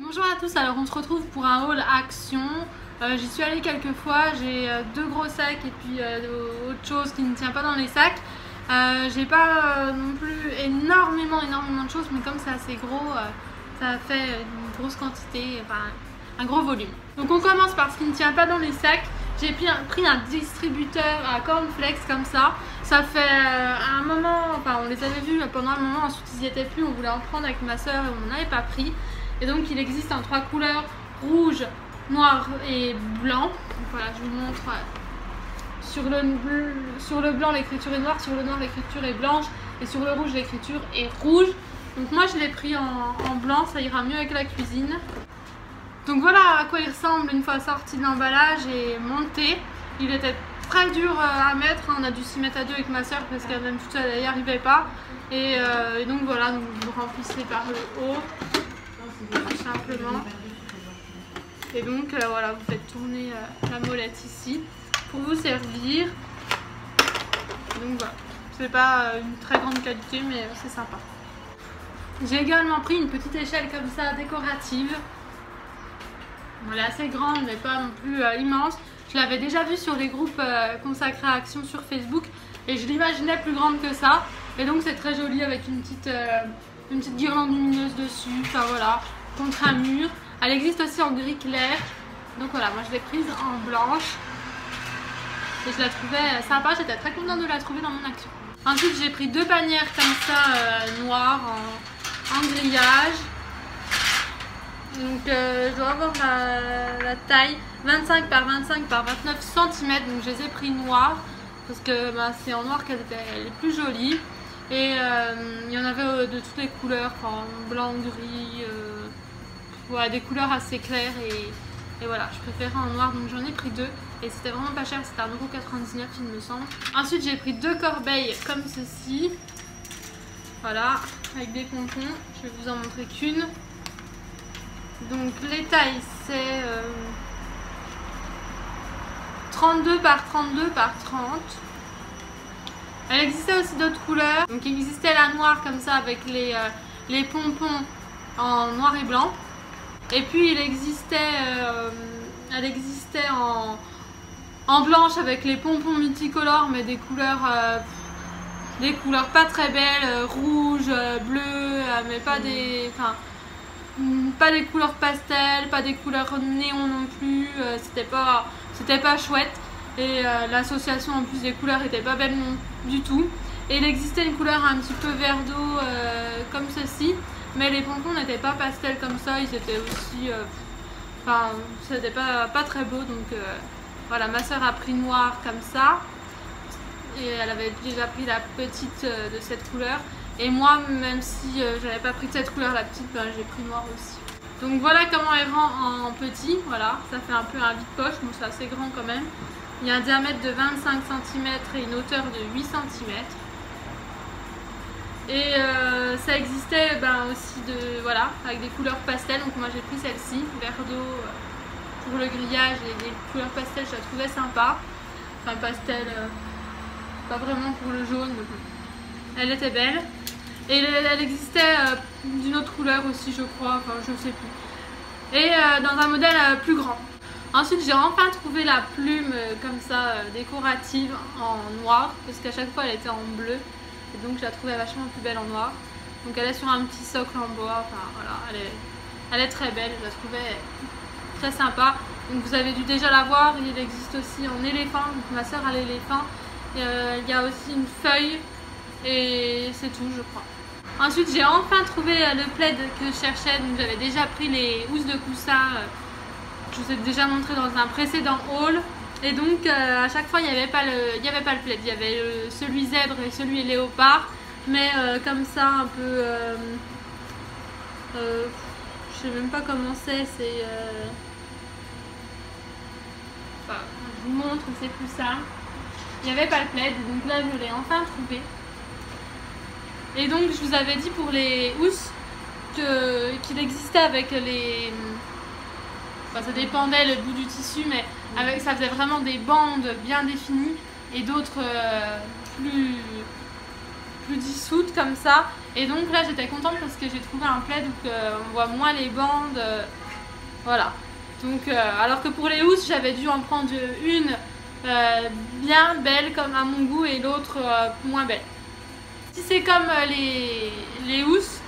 Bonjour à tous, alors on se retrouve pour un haul Action. J'y suis allée quelques fois, j'ai deux gros sacs et puis autre chose qui ne tient pas dans les sacs. J'ai pas non plus énormément de choses, mais comme c'est assez gros, ça fait une grosse quantité, enfin un gros volume. Donc on commence par ce qui ne tient pas dans les sacs. J'ai pris un distributeur à cornflakes comme ça. Ça fait un moment, enfin on les avait vus pendant un moment, ensuite ils n'y étaient plus, on voulait en prendre avec ma soeur et on n'en avait pas pris. Et donc il existe en 3 couleurs, rouge, noir et blanc. Donc voilà, je vous montre. Sur le blanc l'écriture est noire, sur le noir l'écriture est blanche et sur le rouge l'écriture est rouge. Donc moi je l'ai pris en blanc, ça ira mieux avec la cuisine. Donc voilà à quoi il ressemble une fois sorti de l'emballage et monté. Il était très dur à mettre, on a dû s'y mettre à deux avec ma soeur parce qu'elle même toute seule elle n'y arrivait pas. Et donc voilà, donc vous remplissez par le haut, simplement. Et donc voilà, vous faites tourner la molette ici pour vous servir. Donc voilà, c'est pas une très grande qualité mais c'est sympa. J'ai également pris une petite échelle comme ça décorative. Elle est assez grande mais pas non plus immense. Je l'avais déjà vue sur les groupes consacrés à Action sur Facebook et je l'imaginais plus grande que ça. Et donc c'est très joli avec une petite guirlande lumineuse dessus, enfin voilà, contre un mur. Elle existe aussi en gris clair. Donc voilà, moi je l'ai prise en blanche. Et je la trouvais sympa, j'étais très contente de la trouver dans mon Action. Ensuite j'ai pris deux bannières comme ça, noires, en grillage. Donc je dois avoir la taille 25 par 25 par 29 cm. Donc je les ai pris noirs parce que c'est en noir qu'elle est plus jolie. Et il y en avait de toutes les couleurs, enfin, blanc, gris, voilà, des couleurs assez claires. Et voilà, je préférais en noir donc j'en ai pris deux. Et c'était vraiment pas cher, c'était 1,99 € il me semble. Ensuite j'ai pris deux corbeilles comme ceci. Voilà, avec des pompons. Je vais vous en montrer qu'une. Donc les tailles c'est 32 par 32 par 30. Elle existait aussi d'autres couleurs. Donc il existait la noire comme ça avec les pompons en noir et blanc. Et puis elle existait en blanche avec les pompons multicolores mais des couleurs pas très belles, rouge, bleu, mais pas des... Enfin, pas des couleurs pastel, pas des couleurs néon non plus, c'était pas chouette. Et l'association en plus des couleurs était pas belle non du tout. Et il existait une couleur un petit peu vert d'eau comme ceci, mais les pompons n'étaient pas pastel comme ça, ils étaient aussi... Enfin, c'était pas très beau, donc voilà, ma soeur a pris noir comme ça. Et elle avait déjà pris la petite de cette couleur. Et moi, même si j'avais pas pris de cette couleur, la petite, j'ai pris noir aussi. Donc voilà comment elle rend en petit. Voilà, ça fait un peu un vide-poche, donc c'est assez grand quand même. Il y a un diamètre de 25 cm et une hauteur de 8 cm. Et ça existait aussi voilà, avec des couleurs pastel. Donc moi j'ai pris celle-ci, vert d'eau pour le grillage et des couleurs pastel, je la trouvais sympa. Enfin pastel, pas vraiment pour le jaune, mais bon. Elle était belle. Et elle existait d'une autre couleur aussi je crois, enfin je sais plus. Et dans un modèle plus grand. Ensuite j'ai enfin trouvé la plume comme ça décorative en noir. Parce qu'à chaque fois elle était en bleu. Et donc je la trouvais vachement plus belle en noir. Donc elle est sur un petit socle en bois, enfin voilà, elle est très belle, je la trouvais très sympa. Donc vous avez dû déjà la voir, il existe aussi en éléphant, donc ma soeur a l'éléphant. Il y a aussi une feuille et c'est tout je crois. Ensuite j'ai enfin trouvé le plaid que je cherchais, donc j'avais déjà pris les housses de coussin, je vous ai déjà montré dans un précédent haul. Et donc à chaque fois il n'y avait pas le plaid, il y avait celui zèbre et celui léopard, mais comme ça un peu, je sais même pas comment c'est, enfin, je vous montre, c'est plus simple. Il n'y avait pas le plaid, donc là je l'ai enfin trouvé. Et donc je vous avais dit pour les housses qu'il existait avec les... Enfin, ça dépendait le bout du tissu, mais ça faisait vraiment des bandes bien définies et d'autres plus dissoutes comme ça. Et donc là j'étais contente parce que j'ai trouvé un plaid où on voit moins les bandes. Voilà. Donc, alors que pour les housses, j'avais dû en prendre une bien belle comme à mon goût et l'autre moins belle. Si c'est comme les housses,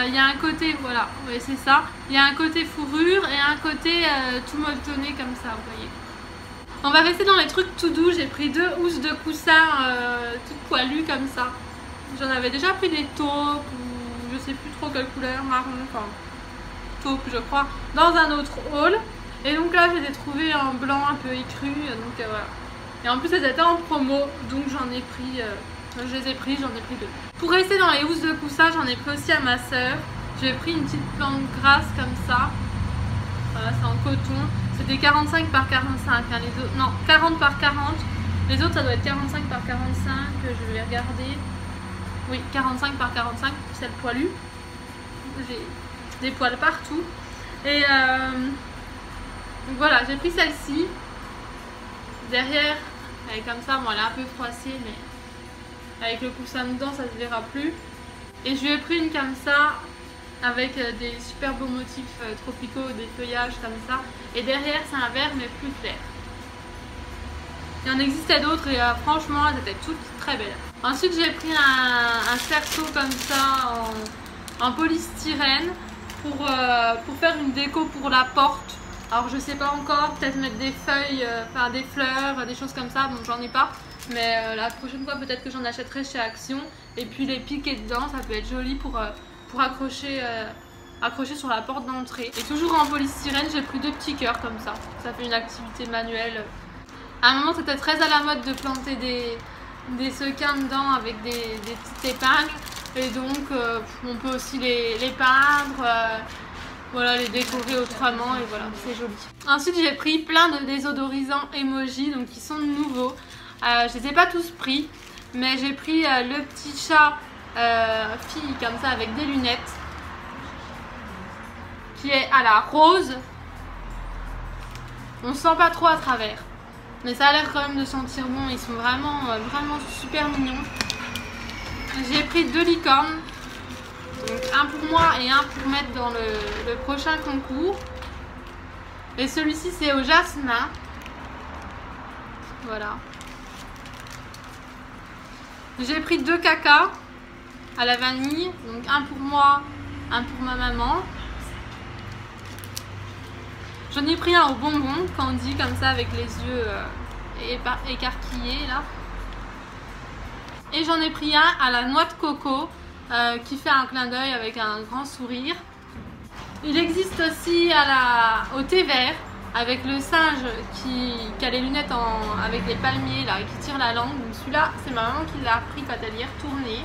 il y a un côté, voilà, ouais, c'est ça. Il y a un côté fourrure et un côté tout molletonné comme ça, vous voyez. On va rester dans les trucs tout doux. J'ai pris 2 housses de coussin toutes poilues comme ça. J'en avais déjà pris des taupes ou je sais plus trop quelle couleur, marron, enfin taupe je crois, dans un autre haul. Et donc là je les ai trouvées en blanc un peu écru, donc voilà. Et en plus elles étaient en promo, donc j'en ai pris, je les ai pris, j'en ai pris 2. Pour rester dans les housses de coussin, j'en ai pris aussi à ma soeur. J'ai pris une petite plante grasse comme ça. Voilà, c'est en coton. C'était 45 par 45, hein, les autres, non, 40 par 40. Les autres ça doit être 45 par 45, je vais regarder. Oui, 45 par 45, celle poilue. J'ai des poils partout. Et donc voilà, j'ai pris celle-ci. Derrière, elle est comme ça, bon elle est un peu froissée, mais avec le coussin dedans, ça se verra plus. Et je lui ai pris une comme ça, avec des super beaux motifs tropicaux, des feuillages comme ça. Et derrière, c'est un vert, mais plus clair. Il y en existait d'autres et franchement, elles étaient toutes très belles. Ensuite, j'ai pris un cerceau comme ça en polystyrène pour faire une déco pour la porte. Alors, je sais pas encore, peut-être mettre des feuilles, enfin des fleurs, des choses comme ça. Bon, j'en ai pas, mais la prochaine fois, peut-être que j'en achèterai chez Action. Et puis les piquer dedans, ça peut être joli pour accrocher sur la porte d'entrée. Et toujours en polystyrène, j'ai pris 2 petits cœurs comme ça. Ça fait une activité manuelle. À un moment, c'était très à la mode de planter des sequins dedans avec des petites épingles. Et donc, on peut aussi les peindre, voilà, les décorer autrement. Et voilà, c'est joli. Ensuite, j'ai pris plein de désodorisants emoji, donc qui sont nouveaux. Je les ai pas tous pris, mais j'ai pris le petit chat fille comme ça avec des lunettes, qui est à la rose. On sent pas trop à travers. Mais ça a l'air quand même de sentir bon, ils sont vraiment super mignons. J'ai pris 2 licornes, donc un pour moi et un pour mettre dans le prochain concours. Et celui-ci c'est au jasmin. Voilà. J'ai pris 2 cacas à la vanille, donc un pour moi, un pour ma maman. J'en ai pris un au bonbon, candy, comme ça, avec les yeux écarquillés, là. Et j'en ai pris un à la noix de coco, qui fait un clin d'œil avec un grand sourire. Il existe aussi au thé vert, avec le singe qui a les lunettes avec les palmiers, là, et qui tire la langue. Donc celui-là, c'est ma maman qui l'a pris quand elle y est retournée.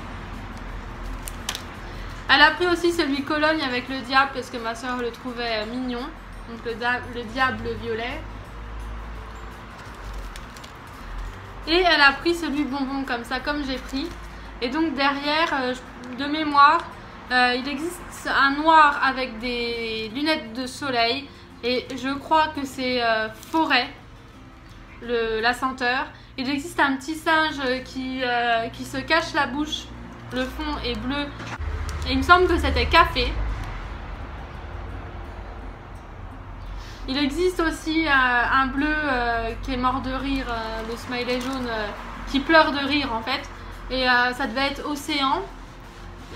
Elle a pris aussi celui Cologne avec le diable, parce que ma soeur le trouvait mignon. Donc le diable violet. Et elle a pris celui bonbon comme ça, comme j'ai pris. Et donc derrière, de mémoire, il existe un noir avec des lunettes de soleil. Et je crois que c'est forêt, la senteur. Il existe un petit singe qui se cache la bouche. Le fond est bleu. Et il me semble que c'était café. Il existe aussi un bleu qui est mort de rire, le smiley jaune qui pleure de rire en fait. Et ça devait être océan.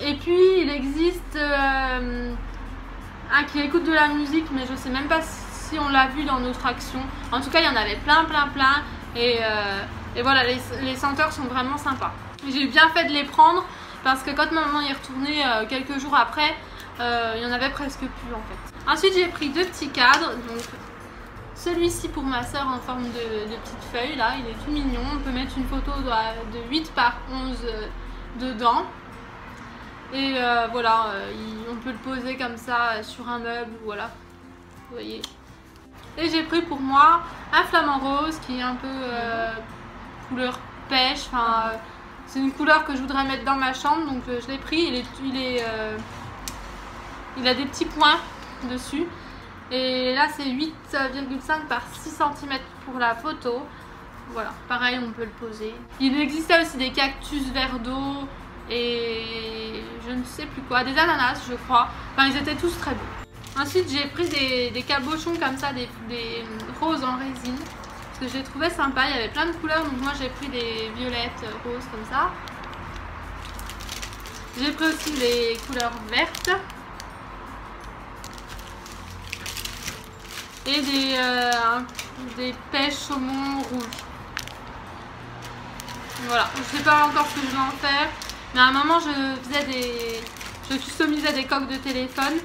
Et puis il existe un qui écoute de la musique, mais je sais même pas si on l'a vu dans notre action. En tout cas, il y en avait plein. Et voilà, les senteurs sont vraiment sympas. J'ai bien fait de les prendre parce que quand ma maman y est retournée quelques jours après, il y en avait presque plus en fait. Ensuite j'ai pris 2 petits cadres, donc celui-ci pour ma soeur en forme de petite feuille, là il est tout mignon. On peut mettre une photo de 8 par 11 dedans. Et voilà, on peut le poser comme ça sur un meuble, voilà, vous voyez. Et j'ai pris pour moi un flamant rose qui est un peu couleur pêche, enfin c'est une couleur que je voudrais mettre dans ma chambre, donc je l'ai pris. Il a des petits points dessus. Et là c'est 8,5 par 6 cm pour la photo. Voilà, pareil on peut le poser. Il existait aussi des cactus verre d'eau et je ne sais plus quoi, des ananas je crois. Enfin ils étaient tous très beaux. Ensuite j'ai pris des cabochons comme ça, des roses en résine. Parce que je les trouvais sympas, il y avait plein de couleurs. Donc moi j'ai pris des violettes, roses comme ça. J'ai pris aussi les couleurs vertes. Et des pêches saumon rouges. Voilà, je sais pas encore ce que je vais en faire. Mais à un moment je customisais des coques de téléphone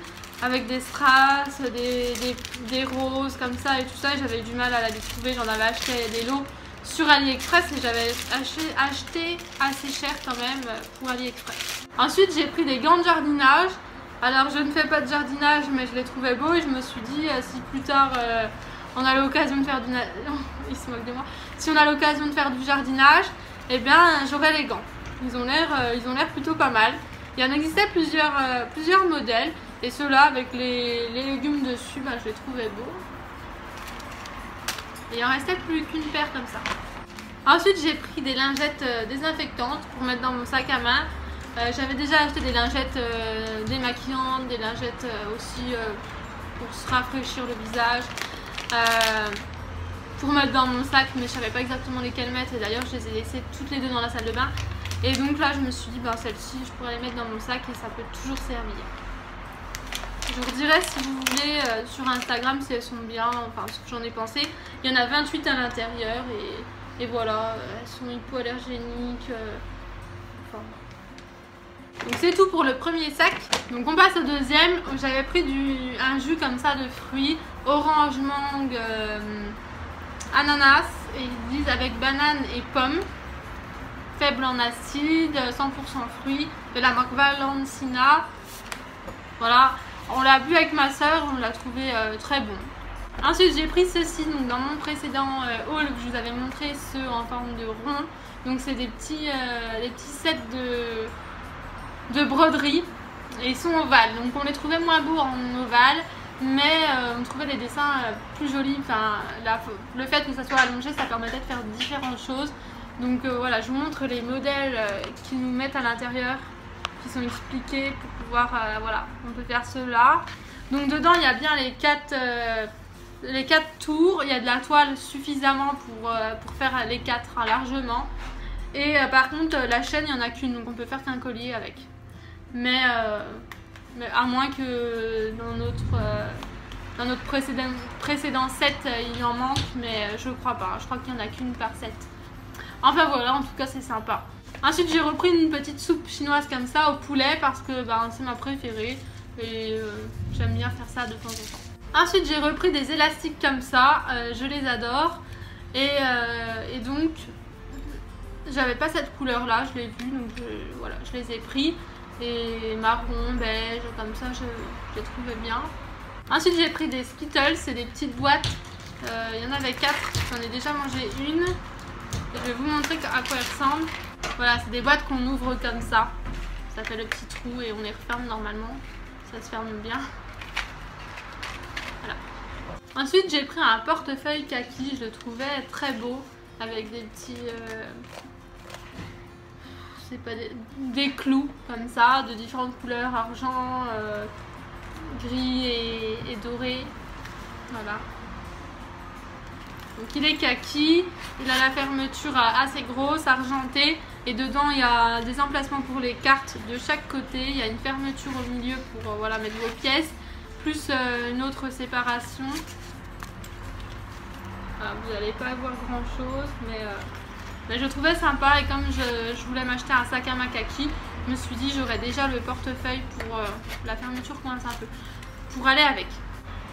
avec des strass, des roses comme ça et tout ça. J'avais eu du mal à les trouver, j'en avais acheté des lots sur AliExpress et j'avais acheté assez cher quand même pour AliExpress. Ensuite j'ai pris des gants de jardinage. Alors je ne fais pas de jardinage mais je les trouvais beaux et je me suis dit si plus tard on a l'occasion de faire il se moque de moi. Si on a l'occasion de faire du jardinage, eh bien j'aurai les gants. Ils ont l'air plutôt pas mal. Il y en existait plusieurs modèles et ceux-là avec les légumes dessus, bah, je les trouvais beaux. Et il en restait plus qu'une paire comme ça. Ensuite j'ai pris des lingettes désinfectantes pour mettre dans mon sac à main. J'avais déjà acheté des lingettes démaquillantes, des lingettes aussi pour se rafraîchir le visage, pour mettre dans mon sac, mais je savais pas exactement lesquelles mettre et d'ailleurs je les ai laissées toutes les deux dans la salle de bain. Et donc là je me suis dit ben celles-ci je pourrais les mettre dans mon sac et ça peut toujours servir. Je vous redirai si vous voulez sur Instagram si elles sont bien, enfin ce que j'en ai pensé. Il y en a 28 à l'intérieur et voilà, elles sont hypoallergéniques. Enfin. Donc c'est tout pour le premier sac. Donc on passe au deuxième. J'avais pris un jus comme ça de fruits, orange, mangue, ananas et ils disent avec banane et pomme. Faible en acide, 100% fruits, de la marque Valencina. Voilà, on l'a bu avec ma soeur, on l'a trouvé très bon. Ensuite j'ai pris ceci, donc dans mon précédent haul que je vous avais montré, ceux en forme de rond. Donc c'est des petits sets de broderie et ils sont ovales. Donc on les trouvait moins beaux en ovale, mais on trouvait des dessins plus jolis. Enfin, le fait que ça soit allongé, ça permettait de faire différentes choses. Donc voilà, je vous montre les modèles qu'ils nous mettent à l'intérieur, qui sont expliqués pour pouvoir, voilà, on peut faire cela. Donc dedans il y a bien les quatre tours, il y a de la toile suffisamment pour faire les 4 largement. Et par contre la chaîne il n'y en a qu'une, donc on peut faire qu'un collier avec. Mais à moins que dans notre précédent set il y en manque, mais je crois pas, je crois qu'il n'y en a qu'une par set. Enfin voilà, en tout cas c'est sympa. Ensuite j'ai repris une petite soupe chinoise comme ça au poulet parce que ben, c'est ma préférée et j'aime bien faire ça de temps en temps. Ensuite j'ai repris des élastiques comme ça, je les adore et donc j'avais pas cette couleur là, je l'ai vue donc voilà, je les ai pris et marron, beige, comme ça je les trouvais bien. Ensuite j'ai pris des Skittles, c'est des petites boîtes, il y en avait 4, j'en ai déjà mangé une. Je vais vous montrer à quoi elles ressemblent. Voilà, c'est des boîtes qu'on ouvre comme ça. Ça fait le petit trou et on les referme normalement. Ça se ferme bien. Voilà. Ensuite, j'ai pris un portefeuille kaki. Je le trouvais très beau. Avec des petits... je sais pas, des clous comme ça. De différentes couleurs. Argent, gris et doré. Voilà. Donc il est kaki, il a la fermeture assez grosse, argentée et dedans il y a des emplacements pour les cartes de chaque côté, il y a une fermeture au milieu pour voilà, mettre vos pièces, plus une autre séparation. Voilà, vous n'allez pas voir grand chose, mais je trouvais sympa et comme je voulais m'acheter un sac à main kaki, je me suis dit j'aurais déjà le portefeuille pour la fermeture coince un peu, pour aller avec.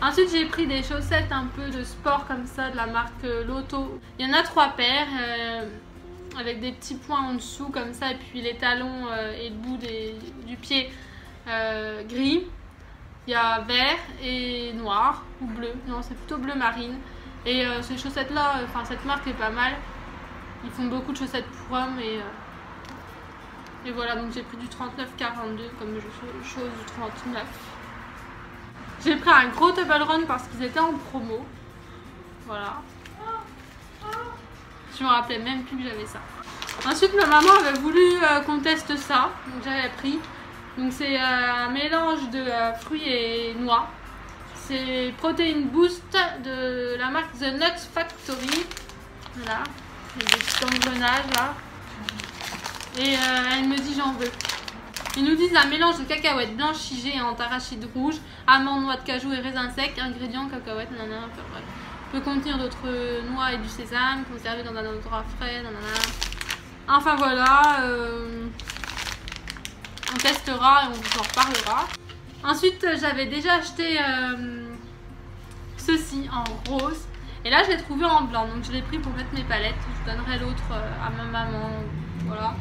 Ensuite j'ai pris des chaussettes un peu de sport comme ça de la marque Lotto. Il y en a 3 paires avec des petits points en dessous comme ça et puis les talons et le bout du pied gris. Il y a vert et noir ou bleu, non c'est plutôt bleu marine. Et ces chaussettes là, enfin cette marque est pas mal. Ils font beaucoup de chaussettes pour hommes et voilà, donc j'ai pris du 39,42 comme chose du 39. J'ai pris un gros Table Run parce qu'ils étaient en promo. Voilà. Je me rappelais même plus que j'avais ça. Ensuite ma maman avait voulu qu'on teste ça. Donc j'avais pris. Donc c'est un mélange de fruits et noix. c'est Protein Boost de la marque The Nut Factory. Voilà, il y a des petits engrenages là. Et elle me dit j'en veux. Ils nous disent un mélange de cacahuètes blanches figées en arachides rouges, amandes, noix de cajou et raisins secs, ingrédients cacahuètes, nanana, enfin bref. Peut contenir d'autres noix et du sésame, conservé dans un endroit frais, nanana. Enfin voilà, on testera et on vous en reparlera. Ensuite, j'avais déjà acheté ceci en rose. Et là, je l'ai trouvé en blanc. Donc, je l'ai pris pour mettre mes palettes. Je donnerai l'autre à ma maman. Voilà.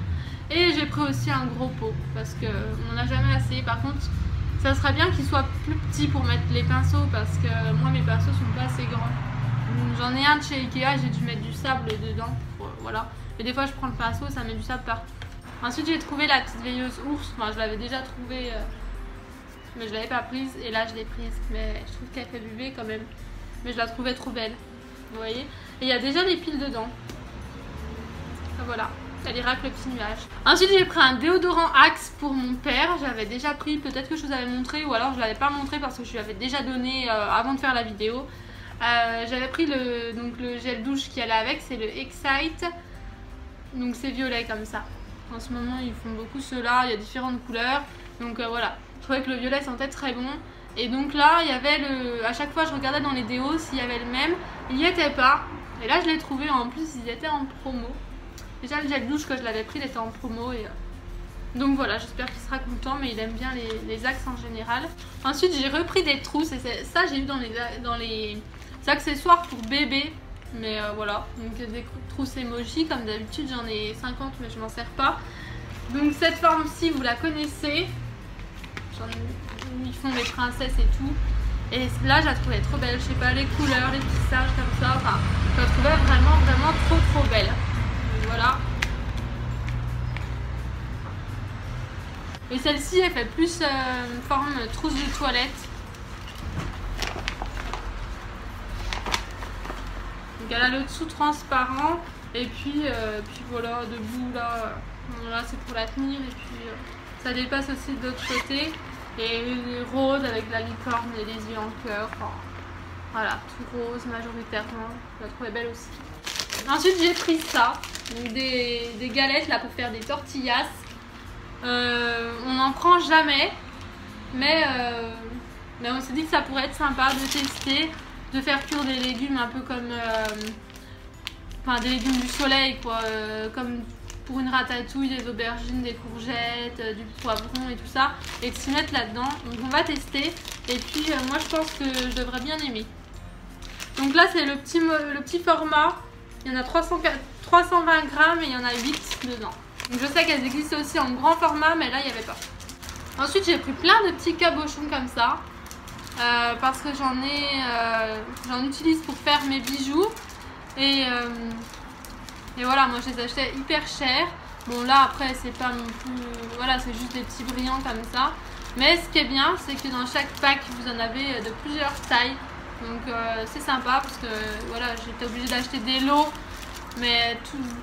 Et j'ai pris aussi un gros pot. Parce qu'on n'en a jamais assez. Par contre, ça serait bien qu'il soit plus petit pour mettre les pinceaux. Parce que moi, mes pinceaux sont pas assez grands. J'en ai un de chez Ikea. J'ai dû mettre du sable dedans. Voilà. Et des fois, je prends le pinceau. Ça met du sable partout. Ensuite, j'ai trouvé la petite veilleuse ours. Enfin, je l'avais déjà trouvée. Mais je l'avais pas prise. Et là, je l'ai prise. Mais je trouve qu'elle fait bébé quand même. Mais je la trouvais trop belle. Vous voyez. Et il y a déjà des piles dedans. Voilà. Elle ira avec le petit nuage. Ensuite, j'ai pris un déodorant Axe pour mon père. J'avais déjà pris. Peut-être que je vous avais montré. Ou alors, je ne l'avais pas montré parce que je lui avais déjà donné avant de faire la vidéo. J'avais pris le gel douche qui allait avec. C'est le Excite. Donc, c'est violet comme ça. En ce moment, ils font beaucoup ceux-là. Il y a différentes couleurs. Donc, voilà. Je trouvais que le violet sentait très bon. Et donc là, il y avait à chaque fois, je regardais dans les déos s'il y avait le même. Il n'y était pas. Et là, je l'ai trouvé. En plus, ils étaient en promo. Déjà, le gel douche que je l'avais pris, il était en promo. Et donc voilà, j'espère qu'il sera content. Mais il aime bien les axes en général. Ensuite, j'ai repris des trousses. Et ça, j'ai eu dans les accessoires pour bébé. Mais voilà. Donc des trousses emoji. Comme d'habitude, j'en ai 50, mais je m'en sers pas. Donc cette forme-ci, vous la connaissez. Ils font les princesses et tout. Et là, je la trouvais trop belle. Je sais pas, les couleurs, les tissages comme ça. Enfin, je la trouvais vraiment trop belle. Donc, voilà. Et celle-ci, elle fait plus forme trousse de toilette. Donc elle a le dessous transparent. Et puis voilà, debout là. Voilà, c'est pour la tenir. Et puis ça dépasse aussi de l'autre côté. Et rose avec la licorne et les yeux en cœur. Enfin, voilà, tout rose majoritairement. Je la trouvais belle aussi. Ensuite, j'ai pris ça. Donc des galettes là pour faire des tortillas. On n'en prend jamais. Mais on s'est dit que ça pourrait être sympa de tester. De faire cuire des légumes un peu comme... Enfin, des légumes du soleil quoi. Comme... pour une ratatouille, des aubergines, des courgettes, du poivron et tout ça, et de s'y mettre là-dedans. Donc on va tester, et puis moi je pense que je devrais bien aimer. Donc là c'est le petit format, il y en a 320 grammes et il y en a 8 dedans. Donc je sais qu'elles existent aussi en grand format, mais là il n'y avait pas. Ensuite j'ai pris plein de petits cabochons comme ça, parce que j'en utilise pour faire mes bijoux, et voilà, moi je les achetais hyper cher. Bon là après c'est pas non plus... Voilà, c'est juste des petits brillants comme ça. Mais ce qui est bien, c'est que dans chaque pack vous en avez de plusieurs tailles. Donc c'est sympa parce que voilà, j'étais obligée d'acheter des lots. Mais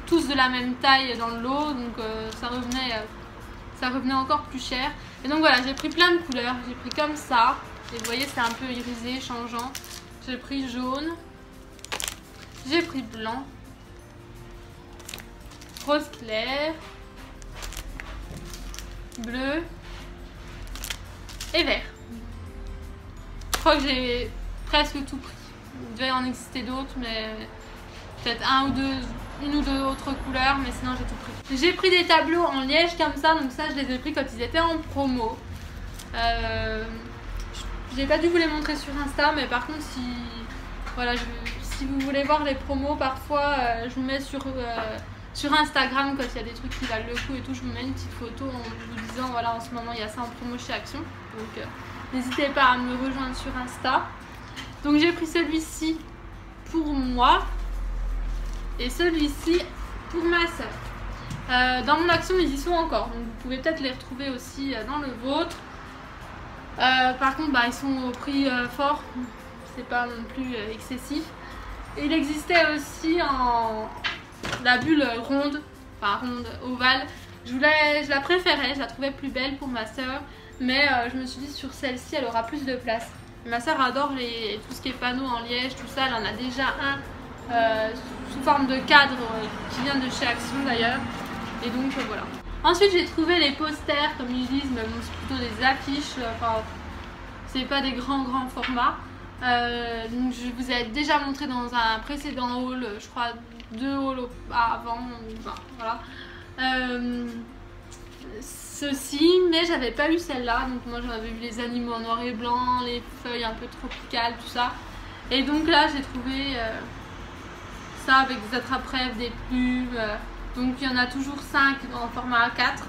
tous de la même taille dans le lot. Donc ça revenait encore plus cher. Et donc voilà, j'ai pris plein de couleurs. J'ai pris comme ça. Et vous voyez c'est un peu irisé, changeant. J'ai pris jaune. J'ai pris blanc. Rose clair, bleu et vert. Je crois que j'ai presque tout pris. Il devait en exister d'autres, mais peut-être une ou deux autres couleurs, mais sinon j'ai tout pris. J'ai pris des tableaux en liège comme ça, donc ça je les ai pris quand ils étaient en promo. J'ai pas dû vous les montrer sur Insta, mais par contre si vous voulez voir les promos, parfois je vous mets sur Instagram quand il y a des trucs qui valent le coup et tout, je vous mets une petite photo en vous disant voilà en ce moment il y a ça en promo chez Action. Donc n'hésitez pas à me rejoindre sur Insta. Donc j'ai pris celui-ci pour moi et celui-ci pour ma soeur. Dans mon Action ils y sont encore, donc vous pouvez peut-être les retrouver aussi dans le vôtre. Par contre ils sont au prix fort, c'est pas non plus excessif. Et il existait aussi en la bulle ronde, enfin ronde ovale. Je la préférais, je la trouvais plus belle pour ma soeur, mais je me suis dit sur celle-ci elle aura plus de place. Ma soeur adore tout ce qui est panneaux en liège, tout ça. Elle en a déjà un sous forme de cadre qui vient de chez Action d'ailleurs. Et donc voilà. Ensuite j'ai trouvé les posters comme ils disent, mais bon, c'est plutôt des affiches. Enfin, c'est pas des grands formats. Donc je vous ai déjà montré dans un précédent haul, je crois 2 hauls avant. Enfin, voilà. Ceci, mais j'avais pas eu celle-là, donc moi j'avais vu les animaux en noir et blanc, les feuilles un peu tropicales, tout ça. Et donc là j'ai trouvé ça avec des attrape-rêves, des plumes. Donc il y en a toujours 5 en format A4,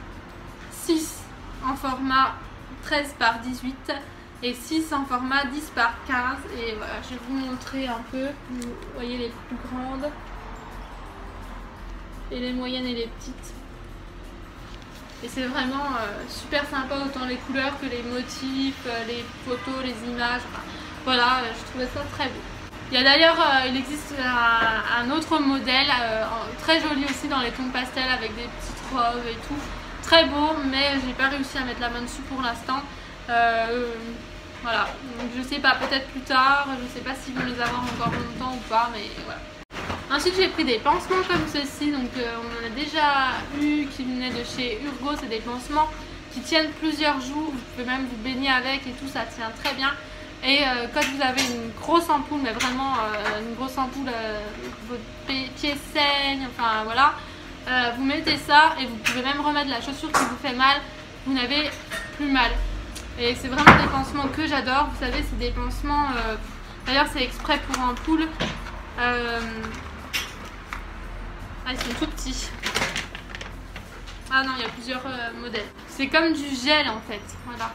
6 en format 13 par 18 et 6 en format 10 par 15. Et voilà, je vais vous montrer un peu. Vous voyez les plus grandes et les moyennes et les petites. Et c'est vraiment super sympa, autant les couleurs que les motifs, les photos, les images. Enfin, voilà, je trouvais ça très beau. Il y a d'ailleurs, il existe un autre modèle, très joli aussi dans les tons pastels avec des petites robes et tout. Très beau, mais j'ai pas réussi à mettre la main dessus pour l'instant. Voilà, donc je sais pas, peut-être plus tard, je sais pas s'ils vont les avoir encore longtemps ou pas, mais voilà. Ensuite j'ai pris des pansements comme ceci, donc on en a déjà eu qui venaient de chez Urgo. C'est des pansements qui tiennent plusieurs jours, vous pouvez même vous baigner avec et tout, ça tient très bien. Et quand vous avez une grosse ampoule, mais vraiment une grosse ampoule, votre pied saigne, enfin voilà, vous mettez ça et vous pouvez même remettre la chaussure qui vous fait mal, vous n'avez plus mal. Et c'est vraiment des pansements que j'adore, vous savez, c'est des pansements, d'ailleurs c'est exprès pour ampoule. Ils sont tout petits. Ah non, il y a plusieurs modèles. C'est comme du gel en fait, voilà.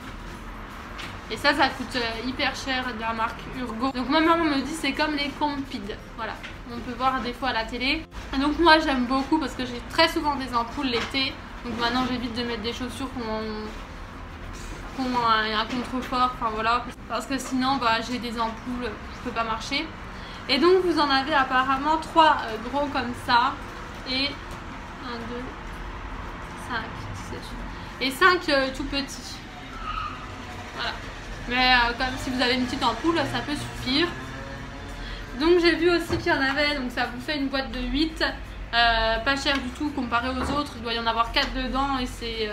Et ça coûte hyper cher de la marque Urgo. Donc ma maman me dit c'est comme les Compides. Voilà, on peut voir des fois à la télé. Et donc moi j'aime beaucoup parce que j'ai très souvent des ampoules l'été. Donc maintenant j'évite de mettre des chaussures qui ont un contrefort. Enfin voilà, parce que sinon bah, j'ai des ampoules, je peux pas marcher. Et donc vous en avez apparemment 3 gros comme ça. Et 1, 2, 5, 6, et 5 tout petits. Voilà. Mais comme si vous avez une petite ampoule, ça peut suffire. Donc j'ai vu aussi qu'il y en avait, donc ça vous fait une boîte de 8, pas cher du tout comparé aux autres. Il doit y en avoir 4 dedans et c'est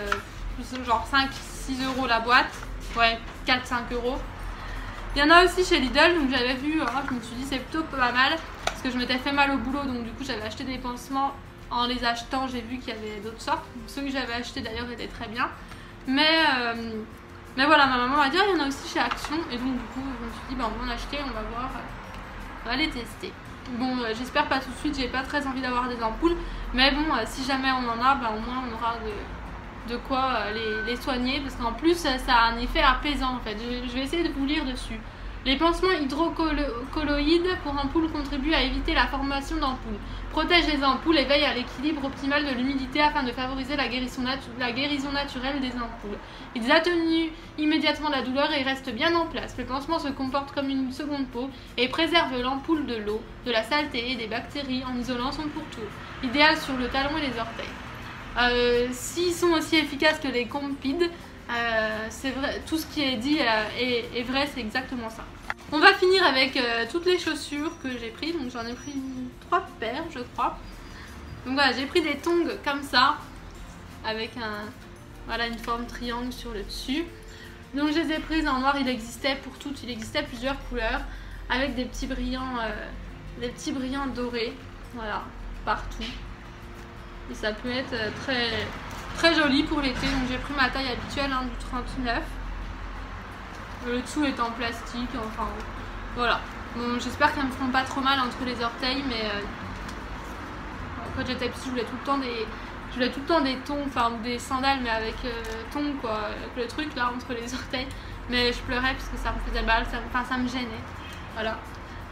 genre 5-6 € la boîte. Ouais, 4-5 €. Il y en a aussi chez Lidl, donc j'avais vu, je me suis dit c'est plutôt pas mal parce que je m'étais fait mal au boulot, donc du coup j'avais acheté des pansements. En les achetant, j'ai vu qu'il y avait d'autres sortes. Ceux que j'avais achetés d'ailleurs étaient très bien. Mais voilà, ma maman m'a dit, il y en a aussi chez Action. Et donc du coup, je me suis dit, on va en acheter, on va voir, on va les tester. Bon, j'espère pas tout de suite, j'ai pas très envie d'avoir des ampoules. Mais bon, si jamais on en a, au moins on aura de quoi les soigner. Parce qu'en plus, ça a un effet apaisant en fait. Je vais essayer de vous lire dessus. Les pansements hydrocolloïdes pour ampoules contribuent à éviter la formation d'ampoules, protègent les ampoules et veillent à l'équilibre optimal de l'humidité afin de favoriser la guérison naturelle des ampoules. Ils atténuent immédiatement la douleur et restent bien en place. Le pansement se comporte comme une seconde peau et préserve l'ampoule de l'eau, de la saleté et des bactéries en isolant son pourtour, idéal sur le talon et les orteils. S'ils sont aussi efficaces que les Compides, c'est vrai, tout ce qui est dit est vrai, c'est exactement ça. On va finir avec toutes les chaussures que j'ai pris. Donc j'en ai pris 3 paires je crois. Donc voilà, j'ai pris des tongs comme ça avec une forme triangle sur le dessus. Donc je les ai prises en noir, il existait pour toutes, il existait plusieurs couleurs avec des petits brillants dorés, voilà, partout. Et ça peut être très joli pour l'été. Donc j'ai pris ma taille habituelle du 39. Le dessous est en plastique, enfin voilà. Bon, j'espère qu'elles me feront pas trop mal entre les orteils, mais quand j'étais petite, je voulais tout le temps des tongs, enfin des sandales, mais avec tongs quoi, avec le truc là entre les orteils. Mais je pleurais parce que ça me faisait mal, ça me gênait. Voilà.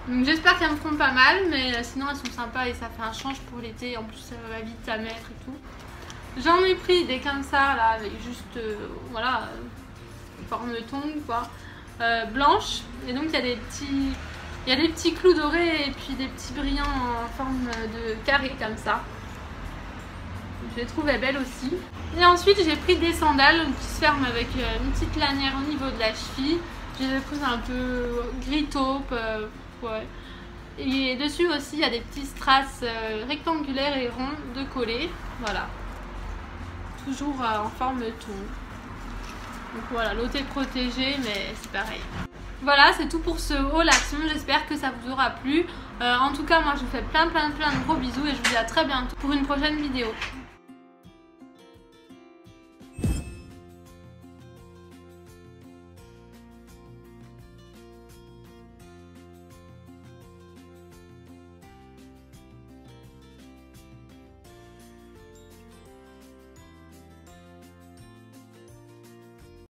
Donc j'espère qu'elles me feront pas mal, mais sinon elles sont sympas et ça fait un change pour l'été. En plus ça va vite à mettre et tout. J'en ai pris des comme ça là, avec juste voilà, forme de tongs quoi, blanche. Et donc il y a des petits clous dorés et puis des petits brillants en forme de carré comme ça. Je les trouvais belles aussi. Et ensuite j'ai pris des sandales qui se ferment avec une petite lanière au niveau de la cheville. J'ai des choses un peu gris taupe, ouais. Et dessus aussi il y a des petits strass rectangulaires et ronds de coller, voilà. Toujours en forme de thon. Donc voilà, l'autre est protégé mais c'est pareil. Voilà, c'est tout pour ce haul action, j'espère que ça vous aura plu. En tout cas, moi je vous fais plein de gros bisous et je vous dis à très bientôt pour une prochaine vidéo.